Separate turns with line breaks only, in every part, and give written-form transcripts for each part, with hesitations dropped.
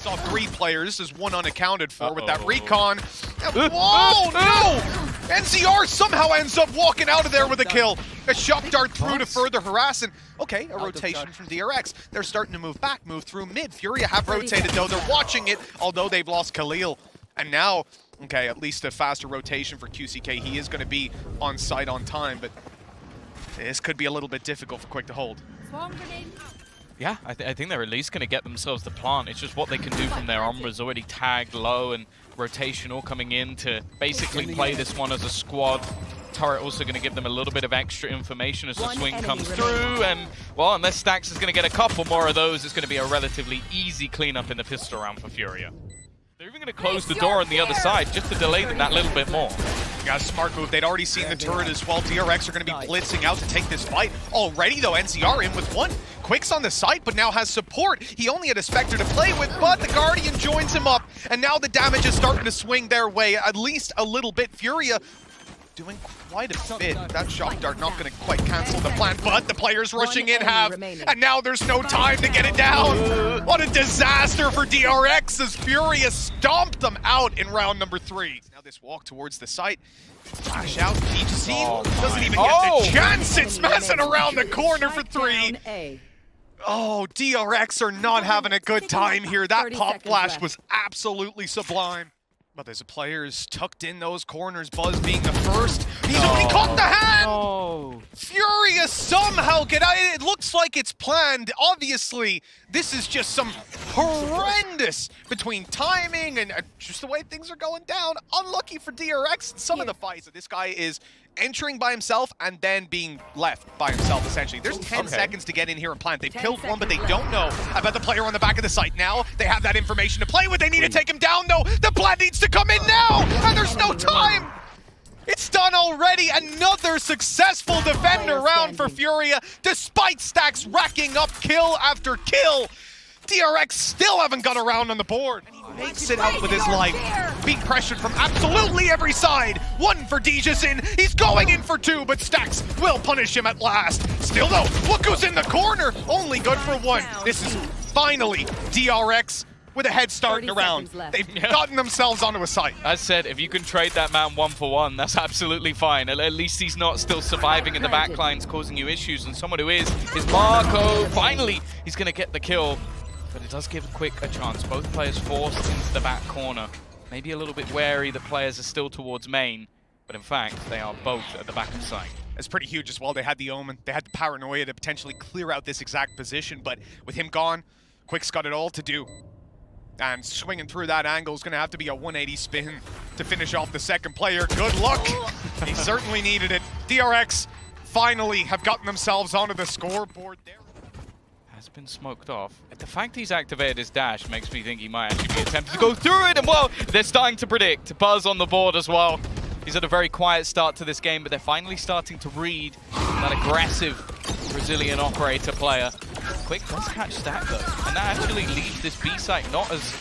Saw 3 players, there's 1 unaccounted for with that recon. Whoa, no! NCR somehow ends up walking out of there with a kill. A shock dart through to further harass, and okay, a rotation from DRX. They're starting to move back, move through mid. FURIA have rotated though, they're watching it, although they've lost Khalil. And now, okay, at least a faster rotation for QCK. He is going to be on site on time, but this could be a little bit difficult for Quick to hold.
Yeah, I think they're at least going to get themselves the plant. It's just what they can do from there. Umbre's already tagged low and rotational coming in to basically play this one as a squad. Turret also going to give them a little bit of extra information as the swing comes through. And, well, unless Stax is going to get a couple more of those, it's going to be a relatively easy cleanup in the pistol round for FURIA. They're even going to close the door on the other side just to delay them that little bit more.
Yeah, smart move. They'd already seen the turret as well. DRX are going to be blitzing out to take this fight. Already, though, NCR in with 1. Quick's on the site, but now has support. He only had a Spectre to play with, but the Guardian joins him up. And now the damage is starting to swing their way, at least a little bit. FURIA doing quite a bit. That shock dart not going to quite cancel the plan, but the players rushing in have, and now there's no time to get it down. What a disaster for DRX as FURIA stomped them out in round number 3. Now this walk towards the site. Flash out, Team doesn't even get the chance. It's messing around the corner for 3. Oh, DRX are not having a good time here. That pop flash was absolutely sublime. But there's a players tucked in those corners, Buzz being the first. He's only caught the hand!
Oh.
FURIA somehow get out. It looks like it's planned. Obviously, this is just some horrendous between timing and just the way things are going down. Unlucky for DRX. Some of the fights that this guy is entering by himself and then being left by himself, essentially. There's 10 seconds to get in here and plant. They've killed 1, but they don't know about the player on the back of the site. Now they have that information to play with. They need to take him down, though. The plant needs to come in now, and there's no time. It's done already. Another successful defender round for FURIA, despite Stax racking up kill after kill. DRX still haven't got a round on the board. And he makes it out with his life. Being pressured from absolutely every side. 1 for Dejasin. He's going in for 2, but Stax will punish him at last. Still though, look who's in the corner. Only good for 1. This is finally DRX with a head start in the round. They've gotten themselves onto a site.
As said, if you can trade that man 1 for 1, that's absolutely fine. At least he's not still surviving in the backlines, causing you issues. And someone who is Marco. Finally, he's going to get the kill. But it does give Quick a chance. Both players forced into the back corner. Maybe a little bit wary the players are still towards main. But in fact, they are both at the back of site.
It's pretty huge as well. They had the Omen. They had the paranoia to potentially clear out this exact position. But with him gone, Quick's got it all to do. And swinging through that angle is going to have to be a 180 spin to finish off the second player. Good luck. He certainly needed it. DRX finally have gotten themselves onto the scoreboard there.
Has been smoked off. The fact he's activated his dash makes me think he might actually be attempting to go through it. And well, they're starting to predict. Buzz on the board as well. He's had a very quiet start to this game, but they're finally starting to read that aggressive Brazilian operator player. Quick does catch Stack though, and that actually leaves this B site not as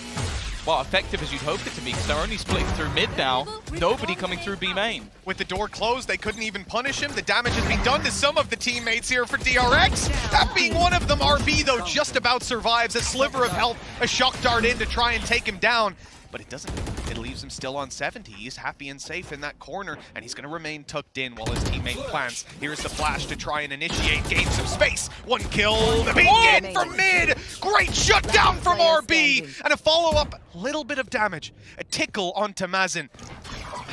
well effective as you'd hoped it to be, because they're only splitting through mid now. Nobody coming through B main.
With the door closed, they couldn't even punish him. The damage has been done to some of the teammates here for DRX. That being one of them, RB though just about survives. A sliver of health, a shock dart in to try and take him down. But it doesn't. It leaves him still on 70. He's happy and safe in that corner, and he's going to remain tucked in while his teammate plants. Here's the flash to try and initiate, gain some space. 1 kill, the big in from mid. Great shutdown from RB, and a follow-up, little bit of damage. A tickle onto Mazin.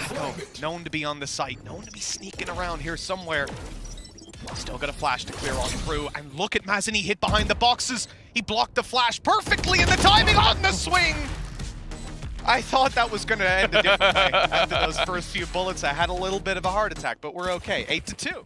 Mako, known to be on the site, known to be sneaking around here somewhere. Still got a flash to clear on through, and look at Mazin, he hit behind the boxes. He blocked the flash perfectly, and the timing on the swing. I thought that was going to end a different way. After those first few bullets, I had a little bit of a heart attack, but we're okay. 8-2.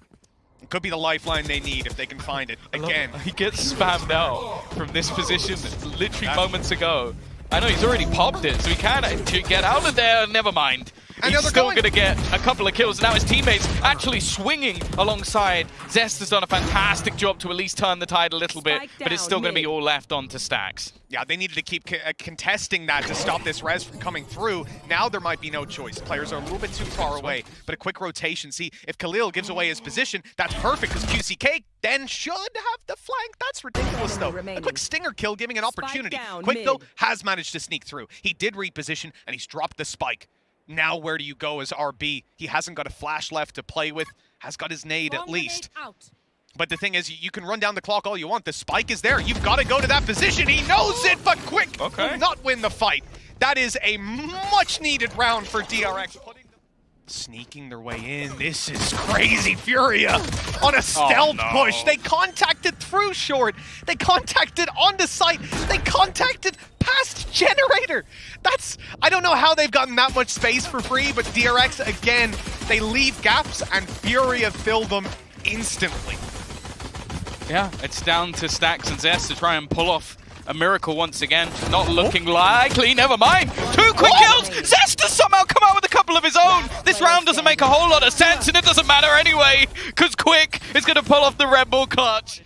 It could be the lifeline they need if they can find it. Again.
He gets spammed out from this position literally moments ago. I know he's already popped it, so he can get out of there. Never mind. He's still going to get a couple of kills. Now his teammates actually swinging alongside. Zest has done a fantastic job to at least turn the tide a little bit, but it's still going to be all left on to Stacks.
Yeah, they needed to keep contesting that to stop this res from coming through. Now there might be no choice. Players are a little bit too far away, but a quick rotation. See, if Khalil gives away his position, that's perfect, because QCK then should have the flank. That's ridiculous, though. A quick stinger kill, giving an opportunity. Quick, though, has managed to sneak through. He did reposition, and he's dropped the spike. Now where do you go as RB? He hasn't got a flash left to play with, has got his nade at least. But the thing is, you can run down the clock all you want. The spike is there. You've got to go to that position. He knows it, but Quick will not win the fight. That is a much-needed round for DRX. Sneaking their way in. This is crazy. Furia on a stealth push. They contacted through short. They contacted onto site. They contacted past generator. I don't know how they've gotten that much space for free, but DRX, again, they leave gaps and Furia fill them instantly.
Yeah, it's down to Stacks and Zest to try and pull off a miracle once again. Not looking likely, never mind. 2 quick kills! Zest has somehow come out with a couple of his own! This round doesn't make a whole lot of sense, and it doesn't matter anyway, because Quick is going to pull off the Red Bull clutch.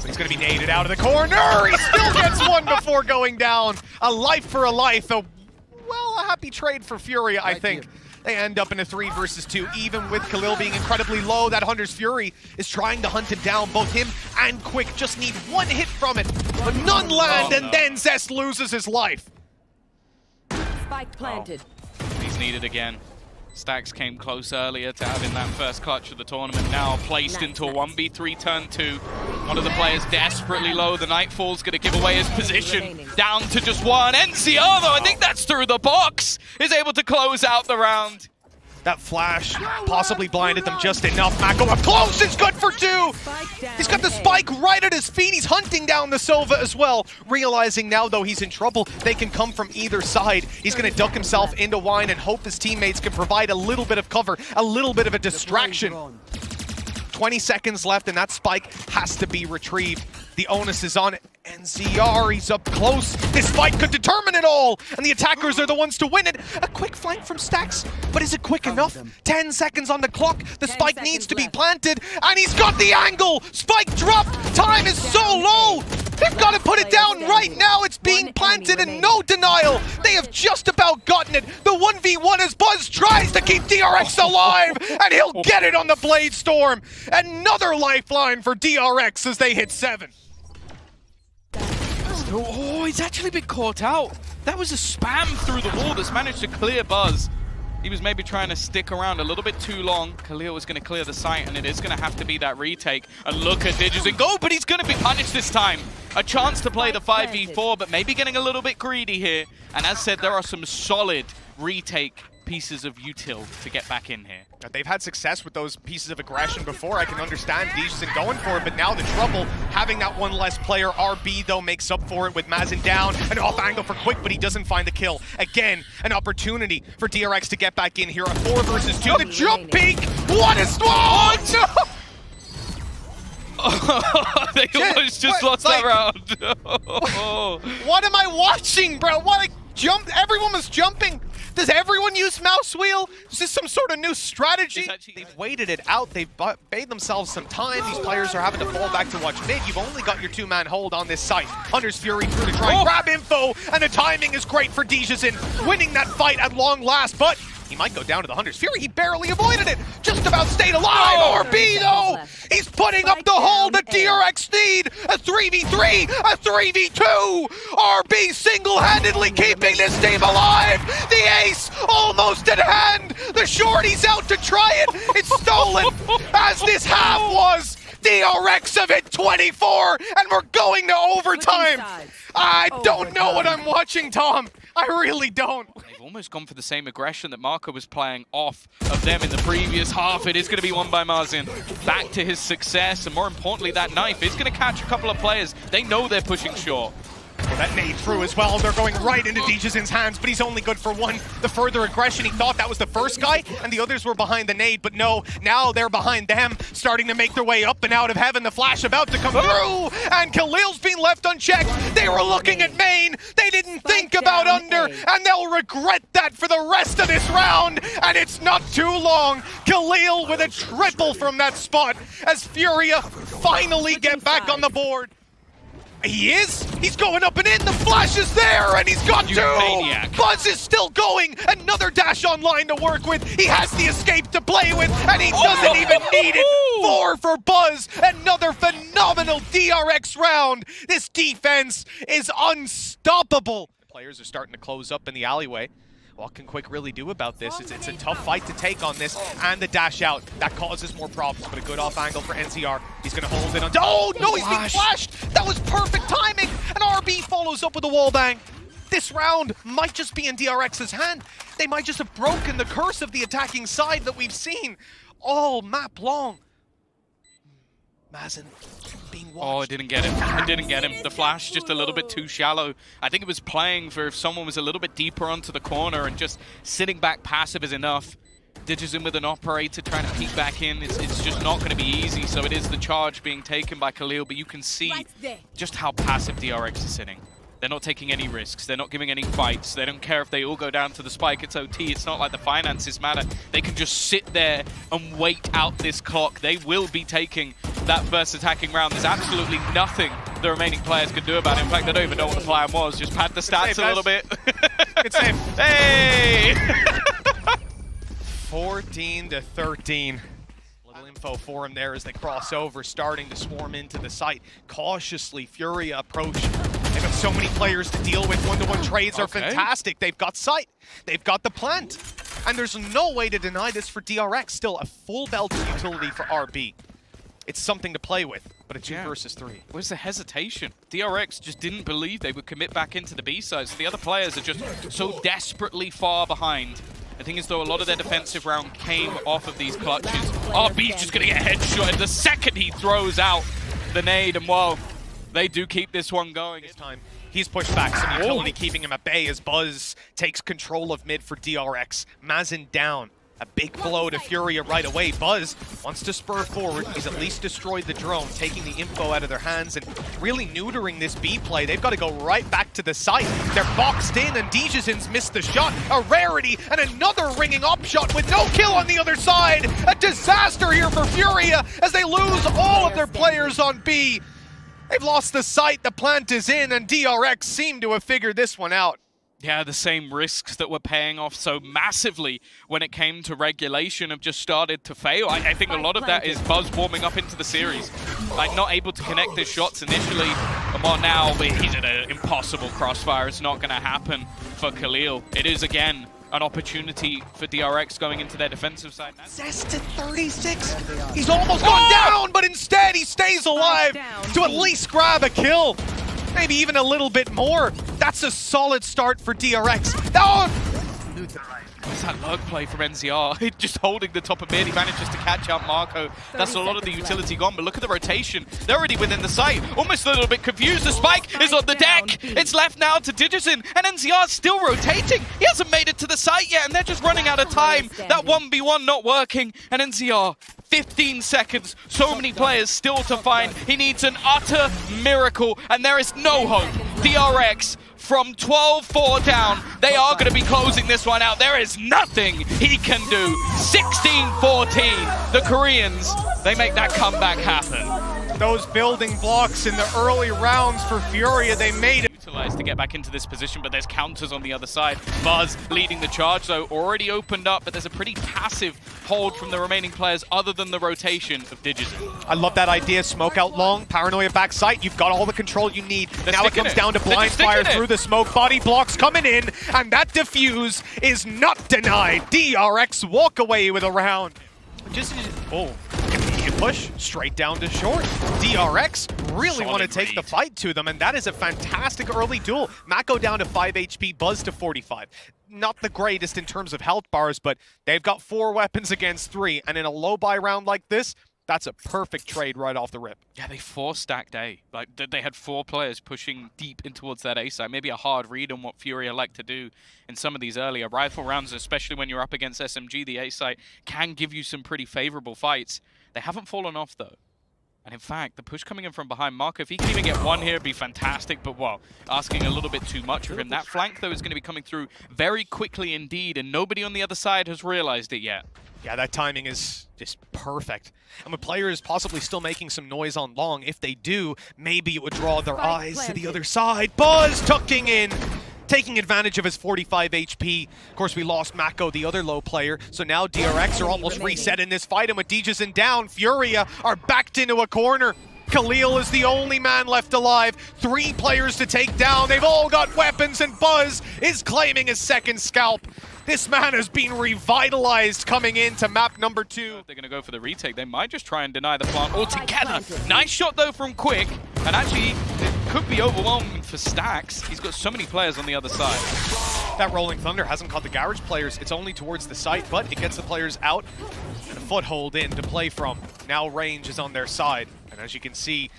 He's going to be naded out of the corner! He still gets one before going down. A life for a life. A happy trade for Furia, I think. They end up in a 3 versus 2, even with Khalil being incredibly low. That Hunter's Fury is trying to hunt it down. Both him and Quick just need one hit from it, but none land, and then Zest loses his life.
Spike planted.
He's needed again. Stacks came close earlier to having that first clutch of the tournament. Now placed into a 1v3 turn 2. One of the players desperately low. The Nightfall's going to give away his position. Down to just one. NCR, though, I think that's through the box, is able to close out the round.
That flash possibly blinded them just enough. Mako up close is good for 2. He's got the spike right at his feet. He's hunting down the Sova as well. Realizing now, though, he's in trouble. They can come from either side. He's going to duck himself into Wine and hope his teammates can provide a little bit of cover, a little bit of a distraction. 20 seconds left, and that spike has to be retrieved. The onus is on NCR. He's up close. This fight could determine it all, and the attackers are the ones to win it. A quick flank from Stacks, but is it quick enough? 10 seconds on the clock. The spike needs to be planted, and he's got the angle. Spike dropped. Time is so low. They've got to put it down right now. It's being planted and no denial. They have just about gotten it. The 1v1 as Buzz tries to keep DRX alive, and he'll get it on the Blade Storm. Another lifeline for DRX as they hit 7.
Oh, he's actually been caught out. That was a spam through the wall that's managed to clear Buzz. He was maybe trying to stick around a little bit too long. Khalil was going to clear the site, and it is going to have to be that retake. And look at Digis and go, but he's going to be punished this time. A chance to play the 5v4, but maybe getting a little bit greedy here. And as said, there are some solid retake pieces of util to get back in here.
They've had success with those pieces of aggression before. I can understand Dijsen going for it, but now the trouble, having that one less player. RB, though, makes up for it with Mazin down. An off angle for Quick, but he doesn't find the kill. Again, an opportunity for DRX to get back in here. A 4 versus 2. The jump peek! What a swallow!
Oh, no! They almost just lost that round.
What am I watching, bro? Everyone was jumping. Does everyone use mouse wheel? Is this some sort of new strategy? They've waited it out. They've made themselves some time. These players are having to fall back to watch mid. You've only got your 2-man hold on this site. Hunter's Fury through to try and grab info, and the timing is great for Dijsen, winning that fight at long last, but he might go down to the Hunter's Fury. He barely avoided it. Just about stayed alive. RB, though, he's putting up the hold that DRX need. A 3v3, a 3v2. RB single-handedly keeping this team alive. The ace almost at hand. The shorty's out to try it. It's stolen, as this half was. DRX have hit 24, and we're going to overtime. I don't know what I'm watching, Tom. I really don't.
They've almost gone for the same aggression that Marco was playing off of them in the previous half. It is going to be won by Marzin. Back to his success, and more importantly, that knife is going to catch a couple of players. They know they're pushing short.
Well, that nade through as well. They're going right into Dijsen's hands, but he's only good for 1. The further aggression, he thought that was the first guy, and the others were behind the nade, but no, now they're behind them, starting to make their way up and out of heaven. The flash about to come through, and Khalil's being left unchecked. They were looking at main. They didn't think about
Down
under,
A.
and they'll regret that for the rest of this round, and it's not too long. Khalil with a triple from that spot as FURIA finally get back on the board. He is. He's going up and in. The flash is there, and he's got
You
two.
maniac.
Buzz is still going. Another dash online to work with. He has the escape to play with, and he doesn't even need it. 4 for Buzz. Another phenomenal DRX round. This defense is unstoppable. The players are starting to close up in the alleyway. What can Quick really do about this? It's a tough fight to take on this, and the dash out. That causes more problems, but a good off angle for NCR. He's going to hold it on. Oh, no, he's being flashed! That was perfect timing, and RB follows up with a wall bang. This round might just be in DRX's hand. They might just have broken the curse of the attacking side that we've seen all map long. Mazen being watched.
Oh, I didn't get him. I didn't get him. The flash just a little bit too shallow. I think it was playing for if someone was a little bit deeper onto the corner, and just sitting back passive is enough. Digizin with an operator trying to peek back in. It's just not going to be easy, so it is the charge being taken by Khalil, but you can see just how passive DRX is sitting. They're not taking any risks. They're not giving any fights. They don't care if they all go down to the spike. It's OT. It's not like the finances matter. They can just sit there and wait out this clock. They will be taking that first attacking round. There's absolutely nothing the remaining players can do about it. In fact, I don't even know what the plan was. Just pad the stats a little bit.
Good save.
Hey!
14-13. Little info for him there as they cross over, starting to swarm into the site. Cautiously, FURIA approach. They've got so many players to deal with. One-to-one trades are fantastic. They've got sight. They've got the plant. And there's no way to deny this for DRX. Still a full belt utility for RB. It's something to play with, but a 2 versus 3.
Where's the hesitation? DRX just didn't believe they would commit back into the B side. So the other players are just so desperately far behind. I think as though a lot of their defensive round came off of these clutches. RB's just going to get headshotted the second he throws out the nade, and well, they do keep this one going.
This time, he's pushed back, some utility keeping him at bay as Buzz takes control of mid for DRX. Mazen down. A big blow to FURIA right away. Buzz wants to spur forward. He's at least destroyed the drone, taking the info out of their hands and really neutering this B play. They've got to go right back to the site. They're boxed in, and Dijazin's missed the shot. A rarity, and another ringing up shot with no kill on the other side. A disaster here for FURIA as they lose all of their players on B. They've lost the site, the plant is in, and DRX seem to have figured this one out.
Yeah, the same risks that were paying off so massively when it came to regulation have just started to fail. I think a lot of that is Buzz warming up into the series. Like, not able to connect his shots initially. Well, now he's at an impossible crossfire. It's not going to happen for Khalil. It is, again, an opportunity for DRX going into their defensive side.
Zest at 36. He's almost gone down, but instead he stays alive to at least grab a kill. Maybe even a little bit more. That's a solid start for DRX. Oh!
What's that lurk play from NCR? Just holding the top of mid. He manages to catch out Marco. That's a lot of the utility gone, but look at the rotation. They're already within the site. Almost a little bit confused. The spike is on the deck. It's left now to Digizin, and NCR's still rotating. He hasn't made it to the site yet, and they're just running out of time. That 1v1 not working, and NCR 15 seconds. So many players still to find. He needs an utter miracle, and there is no hope. DRX from 12-4 down. They are going to be closing this one out. There is nothing he can do. 16-14. The Koreans, they make that comeback happen.
Those building blocks in the early rounds for FURIA, they made it.
Utilized to get back into this position, but there's counters on the other side. Buzz leading the charge, though, already opened up, but there's a pretty passive hold from the remaining players other than the rotation of Digizin.
I love that idea. Smoke out long, paranoia back sight. You've got all the control you need. Now it comes down to blind fire through the smoke. Body blocks coming in, and that defuse is not denied. DRX walk away with a round. Immediate push straight down to short. DRX really want to take the fight to them, and that is a fantastic early duel. Mako down to 5 HP, Buzz to 45. Not the greatest in terms of health bars, but they've got 4 weapons against 3, and in a low buy round like this, that's a perfect trade right off the rip.
Yeah, they 4-stacked A. Like, they had 4 players pushing deep in towards that A side. Maybe a hard read on what FURIA like to do in some of these earlier rifle rounds, especially when you're up against SMG. The A side can give you some pretty favorable fights. They haven't fallen off, though. And in fact, the push coming in from behind Marco, if he can even get one here, it'd be fantastic. But, well, asking a little bit too much of him. That flank, though, is going to be coming through very quickly indeed, and nobody on the other side has realized it yet.
Yeah, that timing is just perfect. And with players possibly still making some noise on long, if they do, maybe it would draw their eyes to the other side. Buzz tucking in, taking advantage of his 45 HP. Of course, we lost Mako, the other low player, so now DRX are almost reset in this fight, and with Dejason down, FURIA are backed into a corner. Khalil is the only man left alive. 3 players to take down. They've all got weapons, and Buzz is claiming his second scalp. This man has been revitalized coming into map number 2.
If they're going to go for the retake, they might just try and deny the plant altogether. Nice shot, though, from Quick. And actually, it could be overwhelming for Stacks. He's got so many players on the other side.
That Rolling Thunder hasn't caught the Garage players. It's only towards the site, but it gets the players out and a foothold in to play from. Now range is on their side. And as you can see,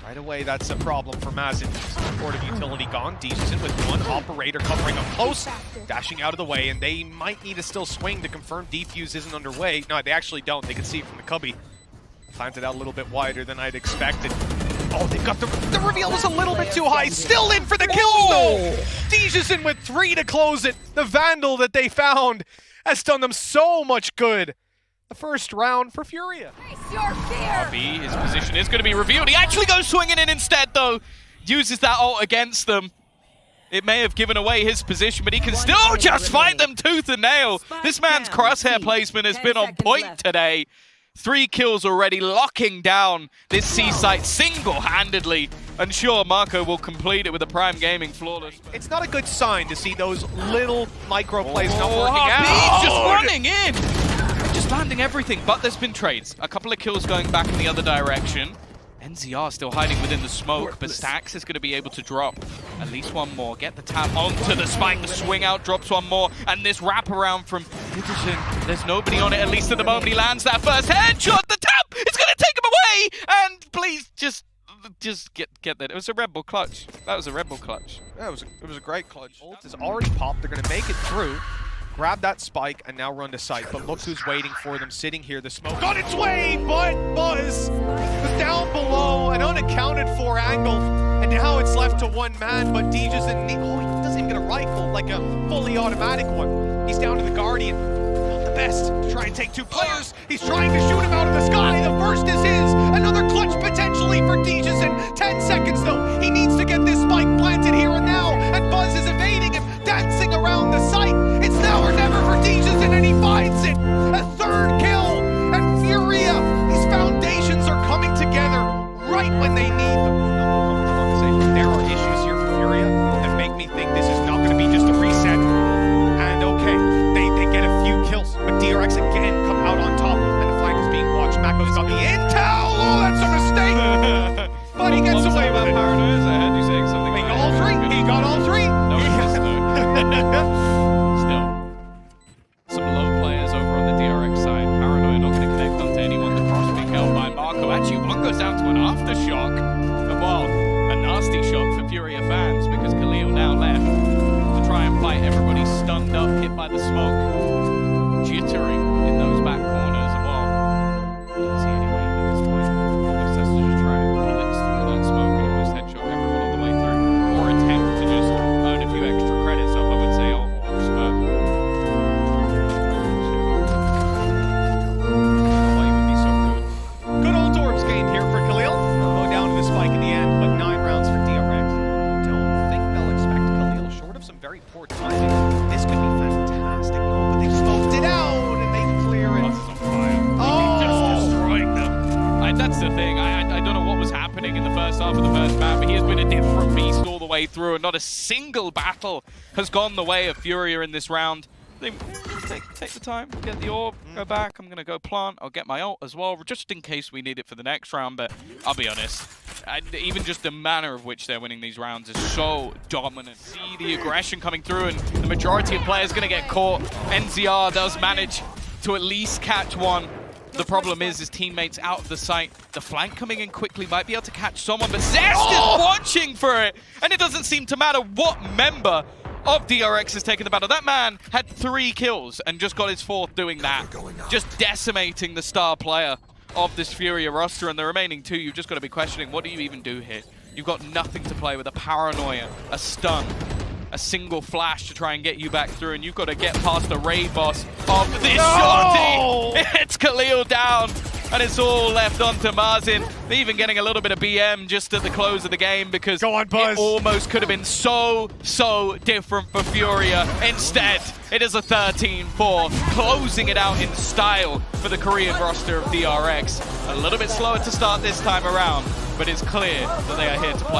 right away, that's a problem for Mazin. Supportive utility gone. Dejason with one operator covering up close, dashing out of the way, and they might need to still swing to confirm defuse isn't underway. No, they actually don't. They can see it from the cubby. Planted out a little bit wider than I'd expected. Oh, they've got the reveal was a little bit too high. Still in for the kills, though. Dejason with 3 to close it. The Vandal that they found has done them so much good. The first round for FURIA.
RB, his position is going to be revealed. He actually goes swinging in instead, though. Uses that ult against them. It may have given away his position, but he can still just fight them tooth and nail. This man's crosshair placement has been on point today. 3 kills already, locking down this C-site single-handedly. And sure, Marco will complete it with a Prime Gaming flawless.
It's not a good sign to see those little micro plays not working
RB
out.
just running in. Just landing everything, but there's been trades. A couple of kills going back in the other direction. NZR still hiding within the smoke, but Stacks is going to be able to drop at least one more. Get the tap onto the spike, the swing out, drops one more, and this wraparound from Dejason. There's nobody on it, at least at the moment he lands that first headshot. The tap, it's going to take him away, and please just get that. It was a Red Bull clutch. That was a Red Bull clutch.
Yeah, it was a great clutch. Ult is already popped. They're going to make it through. Grab that spike and now run to site, but look who's waiting for them, sitting here. The smoke on its way, but Buzz was down below, an unaccounted for angle, and now it's left to one man, but Dejason, oh, he doesn't even get a rifle, like a fully automatic one. He's down to the Guardian, not the best, to try and take 2 players. He's trying to shoot him out of the sky. The first is his, another clutch potentially for Dejason. 10 seconds though, he needs to get this spike planted here and now, and Buzz is evading him, dancing around the site. It's now or never for Dejason, and he finds it. A 3rd kill, and FURIA, these foundations are coming together right when they need them. There are issues here for FURIA that make me think this is not going to be just a reset. And okay, they get a few kills, but DRX again come out on top, and the flank is being watched. Mako's got the intel. Oh, that's a mistake. But he gets away with it.
I heard you saying something.
He got all 3. He got all 3.
No, he missed though. Still. Some low players over on the DRX side. Paranoia not going to connect onto anyone. The cross being held by Marco. Actually, one goes down to an aftershock. And well, a nasty shot for FURIA fans because Khalil now left to try and fight everybody stunned up, hit by the smoke. Jittering in those back corners as well. Don't see any way at this point. Almost has to just try and blitz through that smoke and almost headshot everyone all the way through. Or attempt to just earn a few extra credits up, I would say, or expert.
Good old Dorbs gained here for Khalil. Go down to the spike in the end, but 9 rounds for DRX. Don't think they'll expect Khalil, short of some very poor timing. This could be fantastic. No, but they smoked it out and they clear it. Oh,
Just destroying them. That's the thing. I don't know what was happening in the first half of the first map, but he has been a different beast all the way through, and not a single battle has gone the way of FURIA in this round. They take the time, get the orb, go back. I'm going to go plant. I'll get my ult as well, just in case we need it for the next round. But I'll be honest, even just the manner of which they're winning these rounds is so dominant. See the aggression coming through, and the majority of players going to get caught. NZR does manage to at least catch one. The problem is his teammates out of the sight. The flank coming in quickly might be able to catch someone, but Zest is watching for it, and it doesn't seem to matter what member of DRX has taken the battle. That man had 3 kills and just got his 4th doing that. Just decimating the star player of this FURIA roster, and the remaining two, you've just got to be questioning, what do you even do here? You've got nothing to play with, a paranoia, a stun, a single flash to try and get you back through, and you've got to get past the raid boss of this shorty. It's Khalil down, and it's all left onto Marzin. They're even getting a little bit of BM just at the close of the game because
Go on, Buzz.
it almost could have been so different for FURIA. Instead, it is a 13-4, closing it out in style for the Korean roster of DRX. A little bit slower to start this time around, but it's clear that they are here to play.